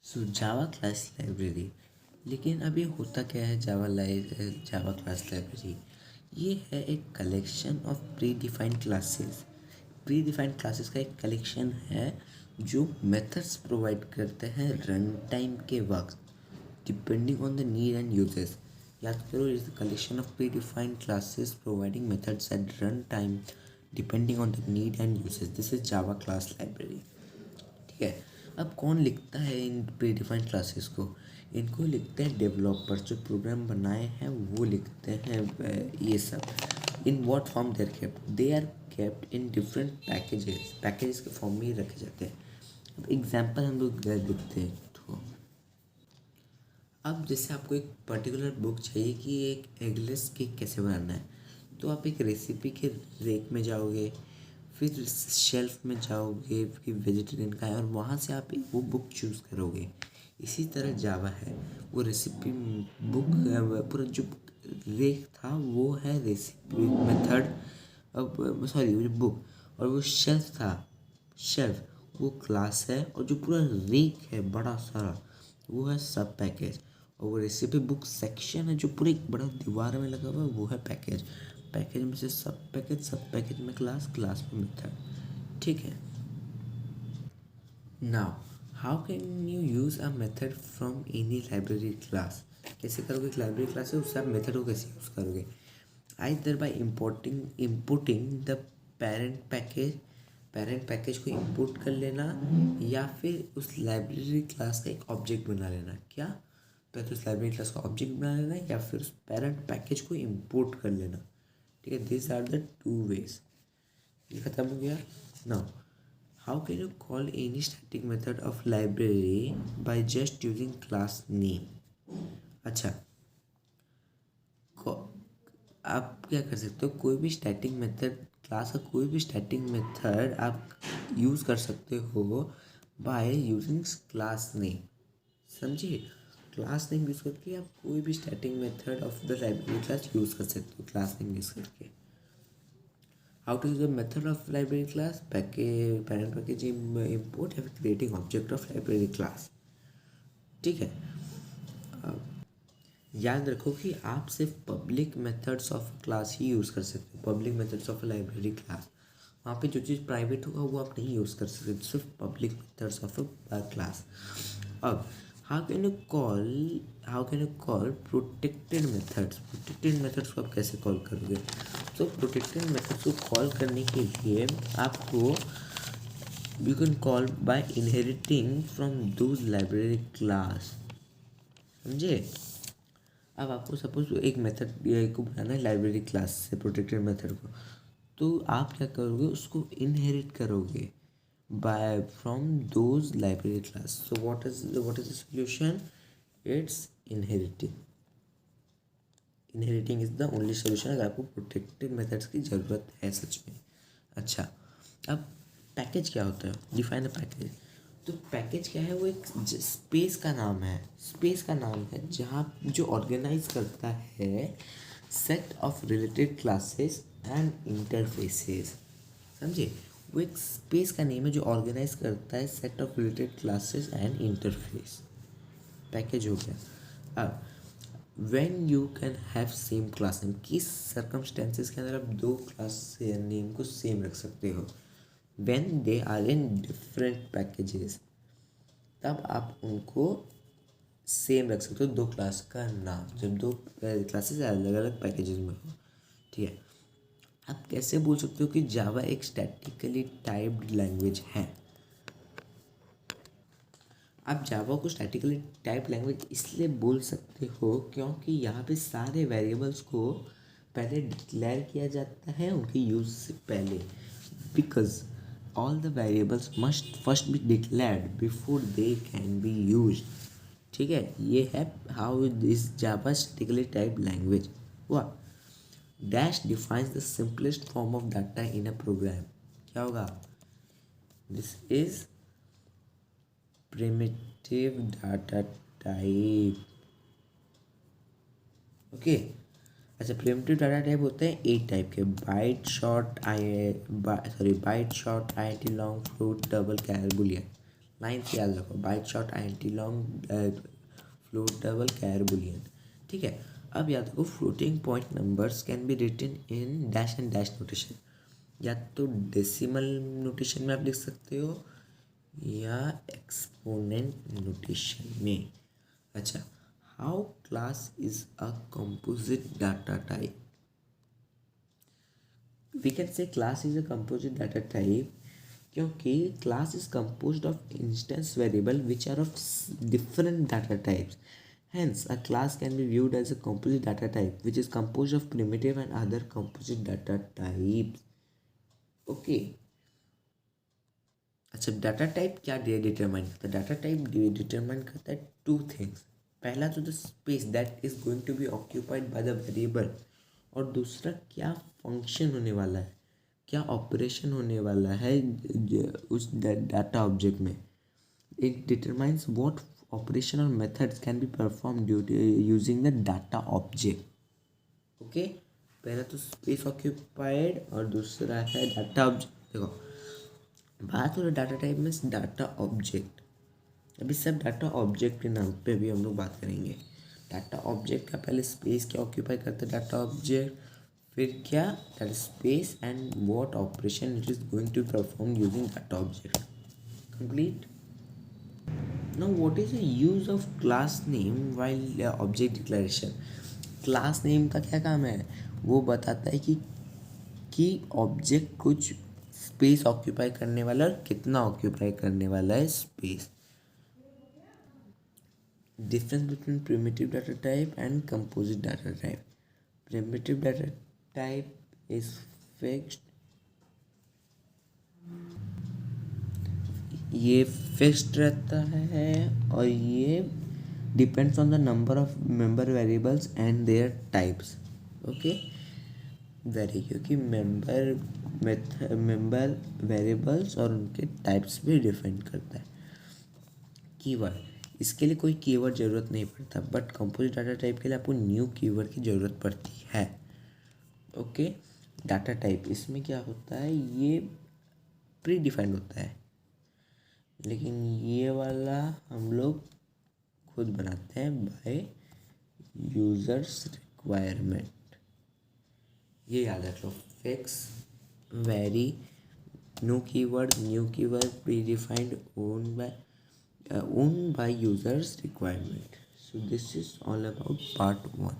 सो जावा class library. लेकिन अब ये होता क्या है जावा क्लास लाइब्रेरी? ये है एक collection of predefined classes. Pre defined classes का एक कलेक्शन है जो मेथड्स प्रोवाइड करते हैं रन टाइम के वक्त depending on the need and uses. याद करो, is the collection of predefined classes providing methods at run time depending on the need and uses. This is Java class library. ठीक है। अब कौन लिखता है इन प्री डिफाइंड क्लासेस को? इनको लिखते हैं डेवलपर्स, जो प्रोग्राम बनाए हैं वो लिखते हैं। ये सब in what form they are kept in different packages के फॉर्म में ही रखे जाते हैं। अब एग्जांपल हम लोग देखते हैं। तो अब जैसे आपको एक पर्टिकुलर बुक चाहिए कि एक एगलेस केक कैसे बनाना है, तो आप एक रेसिपी के रेक में जाओगे, फिर शेल्फ में जाओगे कि वेजिटेरियन का है, और वहाँ से आप वो बुक चूज़ करोगे। इसी तरह जावा है, वो रेसिपी बुक पूरा जो रेक था वो है रेसिपी मेथड। अब सॉरी, वो जो बुक और वो शेल्फ था, शेल्फ वो क्लास है, और जो पूरा रेक है बड़ा सारा वो है सब पैकेज। और वो रेसिपी बुक सेक्शन है जो पूरे एक बड़ा दीवार में लगा हुआ है वो है पैकेज। पैकेज में से सब पैकेज में क्लास, क्लास में मेथड। ठीक है। Now how can you use a method from any library class? कैसे करोगे? एक लाइब्रेरी क्लास है, उससे आप मेथड को कैसे यूज़ करोगे? Either bye importing the parent package को इंपोर्ट कर लेना, या फिर उस लाइब्रेरी क्लास का एक ऑब्जेक्ट बना लेना। क्या? पहले तो उस लाइब्रेरी क्लास का ऑब्जेक्ट बना लेना, या फिर उस पेरेंट पैकेज को इंपोर्ट कर लेना। ठीक है, this are the two ways. ये खत्म हो गया। Now how can you call any static method of library by just using class name? अच्छा, आप क्या कर सकते हो, कोई भी स्टैटिक मेथड, क्लास का कोई भी स्टैटिक मेथड आप यूज़ कर सकते हो बाय यूजिंग क्लास नेम। समझिए, क्लास नेम यूज़ करके आप कोई भी static method of the library class use कर सकते हो क्लास नेम यूज़ करके। How to use the method of library class? Parent package import या फिर creating object of library class. ठीक है। याद रखो कि आप सिर्फ पब्लिक मेथड्स ऑफ क्लास ही यूज़ कर सकते हो। Public methods of library class, वहाँ पे जो चीज़ प्राइवेट होगा वो आप नहीं यूज़ कर सकते, सिर्फ पब्लिक मेथड्स ऑफ क्लास। अब how can you call protected methods को आप कैसे कॉल करोगे? तो प्रोटेक्टेड मेथड्स को कॉल करने के लिए आपको you can call by inheriting from those library class. समझे? अब आपको सपोज एक मेथड को बनाना है लाइब्रेरी क्लास से, प्रोटेक्टेड मेथड को, तो आप क्या करोगे, उसको इनहेरिट करोगे by from those library class. So what is the solution? It's inheriting is the only solution अगर आपको प्रोटेक्टेड मेथड्स की ज़रूरत है सच में। अच्छा, अब पैकेज क्या होता है? Define a package. तो पैकेज क्या है? वो एक स्पेस का नाम है, जहाँ जो ऑर्गेनाइज करता है set of related classes and interfaces. समझे? वो एक स्पेस का नेम है जो ऑर्गेनाइज करता है set of related classes and interface. Package हो गया। अब when you can have same class name, किस सर्कमस्टेंसेस के अंदर आप दो क्लास नेम को सेम रख सकते हो? When they are in different packages, तब आप उनको सेम रख सकते हो, दो क्लास का नाम, जब दो क्लासेस अलग अलग पैकेजेस में हो। ठीक है। आप कैसे बोल सकते हो कि जावा एक स्टैटिकली टाइप्ड लैंग्वेज है? आप जावा को स्टैटिकली टाइप लैंग्वेज इसलिए बोल सकते हो क्योंकि यहाँ पे सारे वेरिएबल्स को पहले डिक्लेयर किया जाता है उनके यूज से पहले, because all the variables must first be declared before they can be use. ठीक है, ये है how this Java statically type language. हुआ। Dash defines the simplest form of data in a program. क्या होगा? This is primitive data type। Okay. अच्छा, primitive data type होते हैं 8 टाइप के, byte short, INT long, float, double, char, boolean. Line से याद रखो, byte short INT long float double char boolean. ठीक है, अब याद रखो floating point numbers can be written in dash and dash notation, या तो डेसिमल नोटेशन में आप लिख सकते हो या एक्सपोनेंट नोटेशन में। अच्छा, how class is a composite data type? We can say class is a composite data type क्योंकि class is composed of instance variable which are of different data types. Hence, a class can be viewed as a composite data type which is composed of primitive and other composite data types. Okay. अच्छा, data type क्या determine करता है? Data type determine करता है to things. पहला तो the space that is going to be occupied by the variable, और दूसरा क्या फंक्शन होने वाला है, क्या ऑपरेशन होने वाला है उस डाटा ऑब्जेक्ट में। इट डिटरमाइंस व्हाट ऑपरेशन और methods can be perform using the data object. Okay, पहला तो स्पेस ऑक्यूपाइड और दूसरा है डाटा ऑब्जेक्ट। देखो, बात हो रही डाटा टाइप में डाटा ऑब्जेक्ट, अभी सब डाटा ऑब्जेक्ट के नाम पे भी हम लोग बात करेंगे। डाटा ऑब्जेक्ट का पहले स्पेस क्या ऑक्यूपाई करता है डाटा ऑब्जेक्ट, फिर क्या that space and what operation it is going to perform using data object. Complete. Now what is the use of class name while object declaration? Class name का क्या काम है? वो बताता है कि ऑब्जेक्ट कुछ स्पेस ऑक्यूपाई करने वाला है और कितना ऑक्यूपाई करने वाला है space. Difference between primitive data type and composite data type. Primitive data type is fixed, ये फिक्स्ड रहता है और ये depends on the number of member variables and there types. Okay, क्योंकि मेंबर वेरिएबल्स और उनके टाइप्स भी डिफाइन करता है। कीवर्ड, इसके लिए कोई कीवर्ड ज़रूरत नहीं पड़ता, बट कंपोजिट डाटा टाइप के लिए आपको न्यू कीवर्ड की ज़रूरत पड़ती है। ओके, डाटा टाइप इसमें क्या होता है, ये प्री डिफाइंड होता है, लेकिन ये वाला हम लोग खुद बनाते हैं बाय यूजर्स रिक्वायरमेंट। ये याद रख लो, fix, very, new keyword predefined, owned by users requirement. So this is all about part 1.